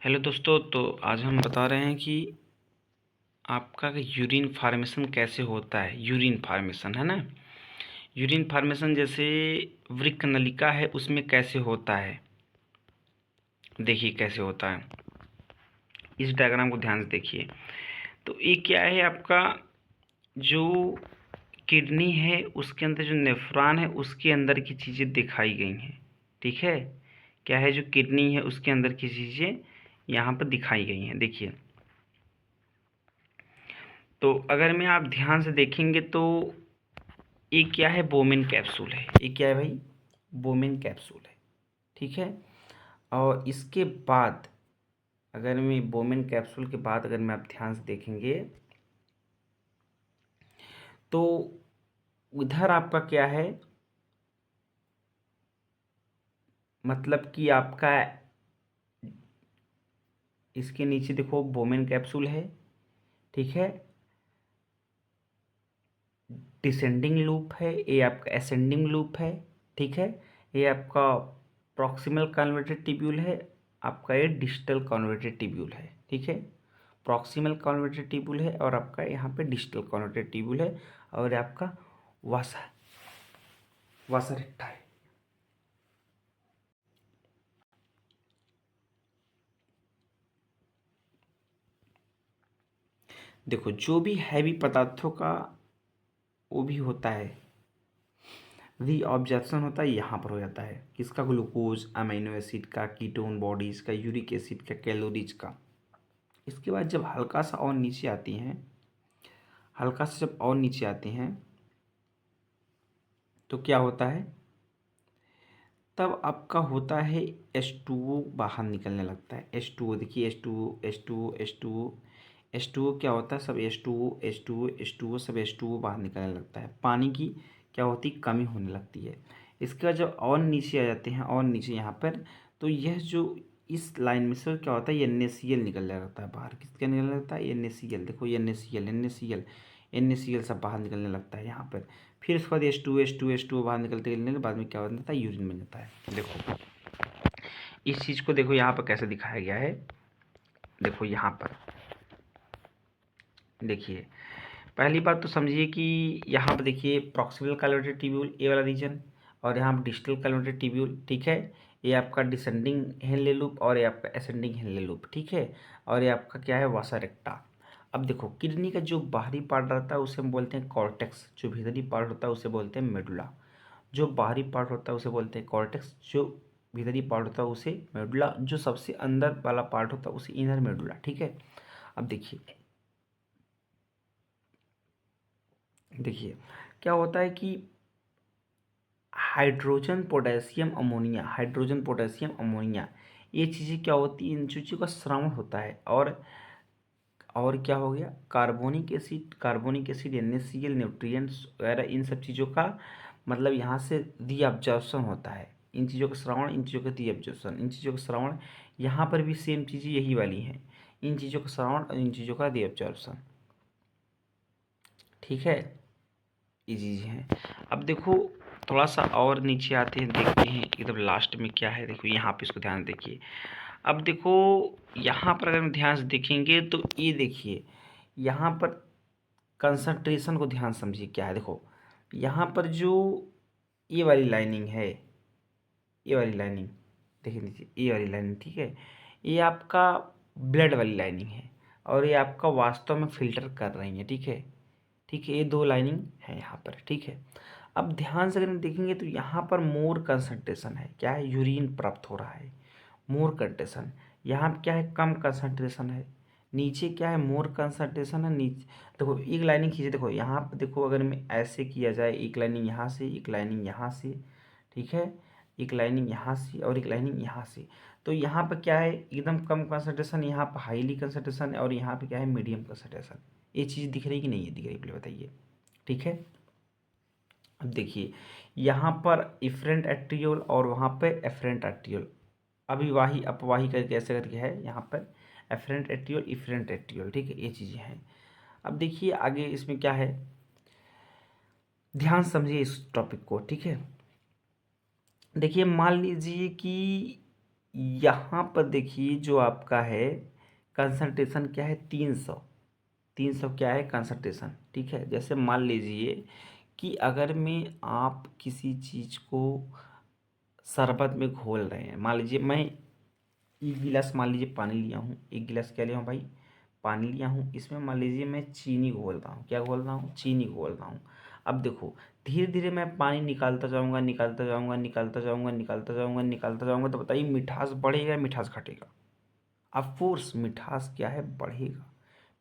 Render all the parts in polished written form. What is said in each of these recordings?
Hello दोस्तों। तो आज हम बता रहे हैं कि आपका यूरिन फार्मेशन कैसे होता है। यूरिन फार्मेशन है ना। यूरिन फार्मेशन जैसे वृक्क नलिका है उसमें कैसे होता है, देखिए कैसे होता है। इस डायग्राम को ध्यान से देखिए। तो ये क्या है, आपका जो किडनी है उसके अंदर जो नेफ्रॉन है उसके अंदर की चीज़ें दिखाई गई हैं। ठीक है, क्या है, जो किडनी है उसके अंदर की चीज़ें यहाँ पर दिखाई गई हैं। देखिए, तो अगर मैं आप ध्यान से देखेंगे तो ये क्या है, बोमेन कैप्सूल है। ये क्या है भाई, बोमेन कैप्सूल है। ठीक है, और इसके बाद अगर मैं बोमेन कैप्सूल के बाद अगर मैं आप ध्यान से देखेंगे तो उधर आपका क्या है, मतलब कि आपका इसके नीचे देखो बोमेन कैप्सूल है। ठीक है, डिसेंडिंग लूप है, ये आपका एसेंडिंग लूप है। ठीक है, ये आपका प्रॉक्सिमल कन्वर्टेड टिब्यूल है, आपका ये डिस्टल कन्वर्टेड टिब्यूल है। ठीक है, प्रॉक्सिमल कन्वर्टेड टिब्यूल है और आपका यहाँ पे डिस्टल कन्वर्टेड टिब्यूल है, और ये आपका वासा वासारेक्टा है। देखो, जो भी हैवी पदार्थों का वो भी होता है, रीअब्जॉर्प्शन होता है, यहाँ पर हो जाता है। किसका, ग्लूकोज, अमीनो एसिड का, कीटोन बॉडीज का, यूरिक एसिड का, कैलोरीज का। इसके बाद जब हल्का सा और नीचे आती हैं, हल्का सा जब और नीचे आते हैं तो क्या होता है, तब आपका होता है H2O बाहर निकलने लगता है। H2O देखिए, H2O H2O H2O H2O क्या होता है, सब H2O H2O H2O सब H2O बाहर निकलने लगता है। पानी की क्या होती, कमी होने लगती है। इसके बाद जब और नीचे आ जाते हैं, और नीचे यहाँ पर, तो यह जो इस लाइन में से क्या होता है, NaCl निकलने लगता है बाहर। किसका निकलने लगता है, NaCl। देखो NaCl NaCl NaCl सब बाहर निकलने लगता है यहाँ पर। फिर उसके बाद H2O बाहर निकलते निकलने के बाद में क्या बन जाता है, यूरिन बन जाता है। देखो इस चीज़ को देखो यहाँ पर कैसे दिखाया गया है। देखो यहाँ पर देखिए, पहली बात तो समझिए कि यहाँ पर देखिए प्रॉक्सिमल कैलोरेटेड ट्यूब्यूल ए वाला रीजन, और यहाँ पर डिस्टल कैलोरेटेड ट्यूब्यूल। ठीक है, ये आपका डिसेंडिंग हेनले लूप और ये आपका असेंडिंग हेनले लूप। ठीक है, और ये आपका क्या है, वासा रेक्टा। अब देखो, किडनी का जो बाहरी पार्ट रहता है उसे हम बोलते हैं कॉर्टेक्स, जो भीतरी पार्ट होता है उसे बोलते हैं मेडुला। जो बाहरी पार्ट होता है उसे बोलते हैं कॉर्टेक्स, जो भीतरी पार्ट होता है उसे मेडुला, जो सबसे अंदर वाला पार्ट होता है उसे इनर मेडुला। ठीक है, अब देखिए, देखिए क्या होता है कि hydrogen potassium ammonia, hydrogen potassium ammonia, ये चीज़ें क्या होती हैं, इन चीज़ों का श्रवण होता है। और क्या हो गया, कार्बोनिक एसिड NaCl न्यूट्रिएंट्स वगैरह, इन सब चीज़ों का मतलब यहाँ से रीअब्जॉर्प्शन होता है। इन चीज़ों का श्रवण, इन चीज़ों का रीअब्जॉर्प्शन, इन चीज़ों का श्रवण, यहाँ पर भी सेम चीज़ें यही वाली हैं। इन चीज़ों का श्रवण और इन चीज़ों का रीअब्जॉर्प्शन। ठीक है, ये चीज़ें हैं। अब देखो, थोड़ा सा और नीचे आते हैं, देखते हैं एकदम लास्ट में क्या है। देखो यहाँ पे इसको ध्यान से देखिए। अब देखो यहाँ पर अगर हम ध्यान से देखेंगे तो ये देखिए, यहाँ पर कंसंट्रेशन को ध्यान समझिए क्या है। देखो यहाँ पर जो ये वाली लाइनिंग है, ये वाली लाइनिंग देखिए नीचे, ये वाली लाइनिंग, ठीक है, ये आपका ब्लड वाली लाइनिंग है, और ये आपका वास्तव में फिल्टर कर रही है। ठीक है, ठीक है, ये दो लाइनिंग है यहाँ पर। ठीक है, अब ध्यान से अगर हम देखेंगे तो यहाँ पर मोर कंसंट्रेशन है, क्या है, यूरिन प्राप्त हो रहा है, मोर कंसंट्रेशन। यहाँ पे क्या है, कम कंसंट्रेशन है। नीचे क्या है, मोर कंसंट्रेशन है नीचे। देखो एक लाइनिंग खींचे, देखो यहाँ पे देखो, अगर मैं ऐसे किया जाए, एक लाइनिंग यहाँ से, एक लाइनिंग यहाँ से, ठीक है, एक लाइनिंग यहाँ से और एक लाइनिंग यहाँ से, तो यहाँ पर क्या है, एकदम कम कंसंट्रेशन, यहाँ पर हाईली कंसंट्रेशन है, और यहाँ पे क्या है, मीडियम कंसंट्रेशन। ये चीज़ दिख रही कि नहीं है, दिख रही, पहले बताइए। ठीक है, अब देखिए यहाँ पर इफरेंट एट्रियोल और वहाँ पे एफरेंट एट्रियोल, अभिवाही अपवाही करके ऐसे करके है यहाँ पर, एफरेंट एट्रियोल इफरेंट एट्रियोल। ठीक है, ये चीज़ें हैं। अब देखिए आगे इसमें क्या है, ध्यान समझिए इस टॉपिक को। ठीक है, देखिए मान लीजिए कि यहाँ पर देखिए जो आपका है कंसंट्रेशन क्या है 300। 300 क्या है कंसंट्रेशन, ठीक है। जैसे मान लीजिए कि अगर मैं आप किसी चीज़ को शरबत में घोल रहे हैं, मान लीजिए मैं एक गिलास मान लीजिए पानी लिया हूँ, एक गिलास क्या लिया हूँ भाई, पानी लिया हूँ। इसमें मान लीजिए मैं चीनी घोल रहा हूँ, क्या घोल रहा हूँ, चीनी घोल रहा हूँ। अब देखो धीरे धीरे मैं पानी निकालता जाऊँगा, निकालता जाऊँगा, निकालता जाऊँगा, निकालता जाऊँगा, निकालता जाऊँगा, तो बताइए मिठास बढ़ेगा या मिठास घटेगा? ऑफ कोर्स मिठास क्या है, बढ़ेगा।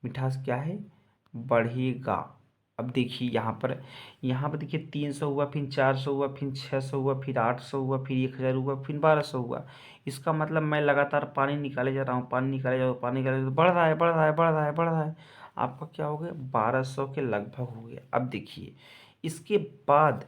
मिठास क्या है, बढ़ेगा। अब देखिए यहाँ पर देखिए 300 हुआ, फिर 400 हुआ, फिर 600 हुआ, फिर 800 हुआ, फिर 1000 हुआ, फिर 1200 हुआ। इसका मतलब मैं लगातार पानी निकाले जा रहा हूँ, पानी निकाले जा रहा हूँ, पानी निकाले जा रहा हूँ, बढ़ रहा है, बढ़ रहा है, बढ़ रहा है, बढ़ रहा है। आपका क्या हो गया, 1200 के लगभग हो गया। अब देखिए इसके बाद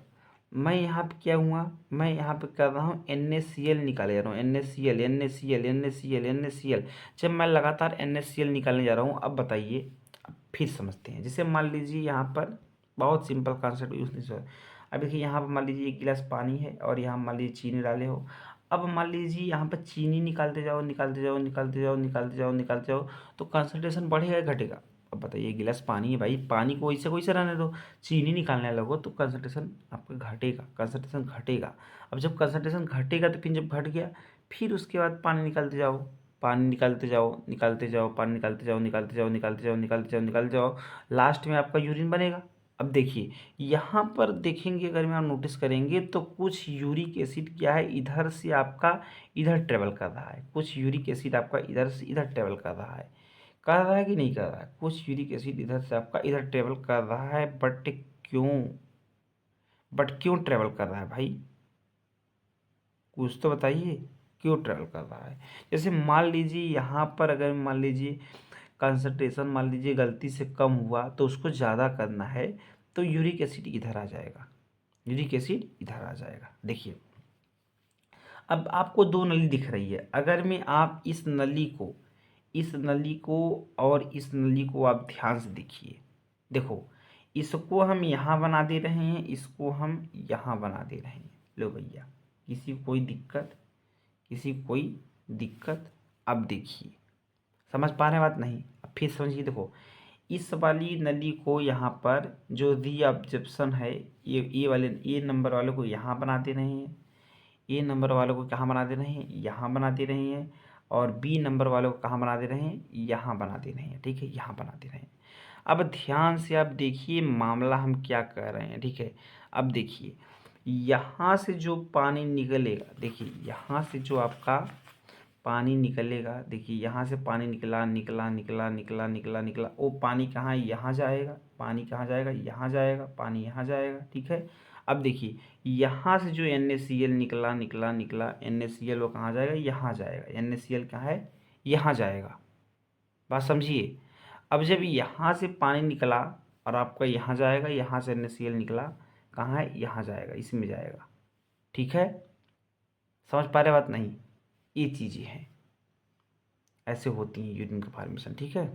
मैं यहाँ पे क्या हुआ, मैं यहाँ पे कर रहा हूँ NaCl निकाले जा रहा हूँ, NaCl, NaCl, NaCl, NaCl। जब मैं लगातार NaCl निकालने जा रहा हूँ, अब बताइए, अब फिर समझते हैं। जैसे मान लीजिए यहाँ पर बहुत सिंपल कॉन्सेप्ट यूज नहीं सर। अब देखिए यहाँ पर मान लीजिए एक गिलास पानी है और यहाँ मान लीजिए चीनी डाले हो। अब मान लीजिए यहाँ पर चीनी निकालते जाओ, निकालते जाओ, निकालते जाओ, निकालते जाओ, निकालते जाओ, तो कंसंट्रेशन बढ़ेगा या घटेगा? अब बताइए गिलास पानी है भाई, पानी को वैसे वैसे रहने दो, चीनी निकालने लगो तो कंसंट्रेशन आपका घटेगा, कंसंट्रेशन घटेगा। अब जब कंसंट्रेशन घटेगा तो फिर जब घट गया, फिर उसके बाद पानी निकालते जाओ, पानी निकालते जाओ, निकालते जाओ, पानी निकालते जाओ, निकालते जाओ, निकालते जाओ, निकालते जाओ, निकालते जाओ, लास्ट में आपका यूरिन बनेगा। अब देखिए यहाँ पर देखेंगे, अगर में आप नोटिस करेंगे तो कुछ यूरिक एसिड क्या है इधर से आपका इधर ट्रेवल कर रहा है, कुछ यूरिक एसिड आपका इधर से इधर ट्रेवल कर रहा है कि नहीं कर रहा है? कुछ यूरिक एसिड इधर से आपका इधर ट्रेवल कर रहा है, क्यों बट क्यों ट्रेवल कर रहा है भाई, कुछ तो बताइए, क्यों ट्रेवल कर रहा है? जैसे मान लीजिए यहाँ पर अगर मान लीजिए कंसंट्रेशन मान लीजिए गलती से कम हुआ तो उसको ज़्यादा करना है, तो यूरिक एसिड इधर आ जाएगा, यूरिक एसिड इधर आ जाएगा। देखिए अब आपको दो नली दिख रही है, अगर मैं आप इस नली को और इस नली को आप ध्यान से देखिए। देखो इसको हम यहाँ बना दे रहे हैं, इसको हम यहाँ बना दे रहे हैं। लो भैया, किसी को कोई दिक्कत, किसी को कोई दिक्कत? अब देखिए समझ पा रहे हैं बात नहीं? अब फिर समझिए। देखो इस वाली नली को यहाँ पर जो रीअब्जॉर्प्शन है, ये वाले ए नंबर वाले को यहाँ बना दे रहे हैं, ए नंबर वालों को कहाँ बना दे रहे हैं, यहाँ बना दे रहे हैं, और बी नंबर वालों को कहाँ बना दे रहे हैं, यहाँ बना दे रहे हैं, ठीक है, यहाँ बना दे रहे हैं। अब ध्यान से आप देखिए मामला हम क्या कर रहे हैं, ठीक है। अब देखिए यहाँ से जो पानी निकलेगा, देखिए यहाँ से जो आपका पानी निकलेगा, देखिए यहाँ से पानी निकला, निकला, निकला, निकला, निकला, निकला, वो पानी कहाँ यहाँ जाएगा, पानी कहाँ जाएगा, यहाँ जाएगा, पानी यहाँ जाएगा, ठीक है। अब देखिए यहाँ से जो NaCl निकला, निकला, निकला, NaCl वो कहाँ जाएगा, यहाँ जाएगा, NaCl कहाँ है, यहाँ जाएगा। बात समझिए। अब जब यहाँ से पानी निकला और आपका यहाँ जाएगा, यहाँ से NaCl निकला, कहाँ है, यहाँ जाएगा, इसमें जाएगा, ठीक है। समझ पा रहे बात नहीं? ये चीज़ें हैं, ऐसे होती हैं यूरिन का फॉर्मेशन, ठीक है।